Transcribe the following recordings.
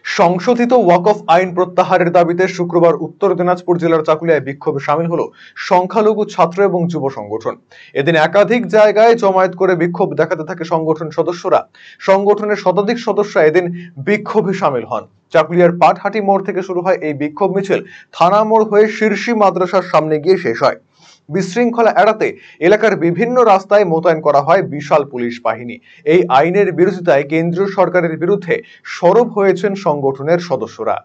সংশোধিত ওয়াকফ আইন প্রত্যাহারের দাবিতে শুক্রবার উত্তর দিনাজপুর জেলার চাকুলিয়ায় বিক্ষোভে সামিল হলো সংখ্যালঘু ছাত্র এবং যুব সংগঠন। এদিন একাধিক জায়গায় জমায়েত করে বিক্ষোভ দেখাতে থাকে সংগঠন সদস্যরা। সংগঠনের শতাধিক সদস্যরা এদিন বিক্ষোভে সামিল হন। চাকুলিয়ার পাটহাটি মোড় থেকে শুরু হয় এই বিক্ষোভ মিছিল থানা মোড় হয়ে শীর্ষী মাদ্রাসার সামনে গিয়ে শেষ হয়। বিশৃঙ্খলা এড়াতে এলাকার বিভিন্ন রাস্তায় মোতায়েন করা হয় বিশাল পুলিশ বাহিনী। এই আইনের বিরোধিতায় কেন্দ্রীয় সরকারের বিরুদ্ধে সরব হয়েছেন সংগঠনের সদস্যরা।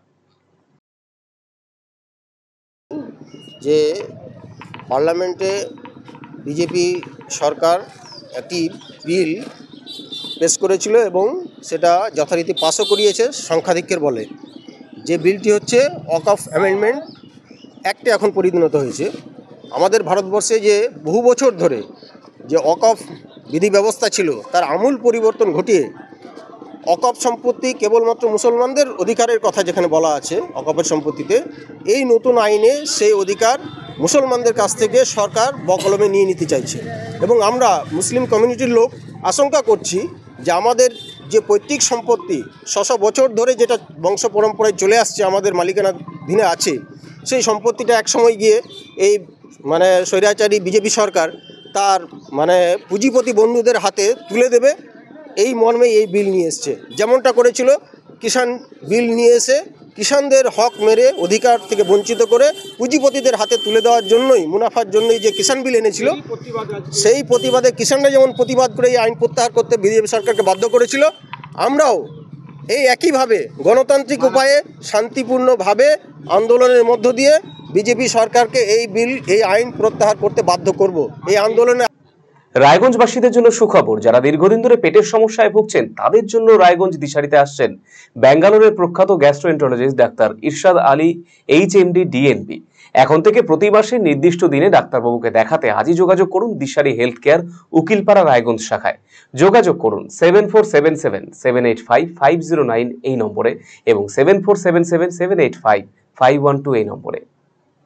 যে পার্লামেন্টে বিজেপি সরকার একটি বিল পেশ করেছিল এবং সেটা যথারীতি পাসও করিয়েছে সংখ্যাধিক্যের বলে। যে বিলটি হচ্ছে ওয়াকফ অ্যামেন্ডমেন্ট অ্যাক্টে এখন পরিণত হয়েছে। আমাদের ভারতবর্ষে যে বহু বছর ধরে যে ওয়াকফ বিধি ব্যবস্থা ছিল তার আমূল পরিবর্তন ঘটিয়ে ওয়াকফ সম্পত্তি কেবলমাত্র মুসলমানদের অধিকারের কথা যেখানে বলা আছে ওয়াকফের সম্পত্তিতে, এই নতুন আইনে সেই অধিকার মুসলমানদের কাছ থেকে সরকার বকলমে নিয়ে নিতে চাইছে। এবং আমরা মুসলিম কমিউনিটির লোক আশঙ্কা করছি যে আমাদের যে পৈতৃক সম্পত্তি শত বছর ধরে যেটা বংশ পরম্পরায় চলে আসছে, আমাদের মালিকানাধীনে আছে, সেই সম্পত্তিটা একসময় গিয়ে এই স্বৈরাচারী বিজেপি সরকার তার পুঁজিপতি বন্ধুদের হাতে তুলে দেবে, এই মর্মে এই বিল নিয়ে এসছে। যেমনটা করেছিল কিষাণ বিল নিয়ে এসে কিষাণদের হক মেরে অধিকার থেকে বঞ্চিত করে পুঁজিপতিদের হাতে তুলে দেওয়ার জন্যই, মুনাফার জন্যই যে কিষাণ বিল এনেছিল, সেই প্রতিবাদে কিষাণরা যেমন প্রতিবাদ করে এই আইন প্রত্যাহার করতে বিজেপি সরকারকে বাধ্য করেছিল, আমরাও এই একইভাবে গণতান্ত্রিক উপায়ে শান্তিপূর্ণভাবে আন্দোলনের মধ্য দিয়ে বিজেপি সরকারকে এই আইন প্রত্যাহার করতে বাধ্য করব। এই আন্দোলনে রায়গঞ্জবাসীদের জন্য সুখবর। যারা দীর্ঘদিন ধরে পেটের সমস্যায় ভুগছেন তাদের জন্য রায়গঞ্জ দিশারিতে আসছেন ব্যাঙ্গালোরের প্রখ্যাত গ্যাস্ট্রোএন্টারোলজিস্ট ডাক্তার ইরশাদ আলী HMD DNB। এখন থেকে প্রতি মাসে নির্দিষ্ট দিনে ডাক্তারবাবুকে দেখাতে আজই যোগাযোগ করুন দিশারি হেলথ কেয়ার উকিলপাড়া রায়গঞ্জ শাখায়। যোগাযোগ করুন 7477785509 এই নম্বরে এবং 7477785512 এই নম্বরে।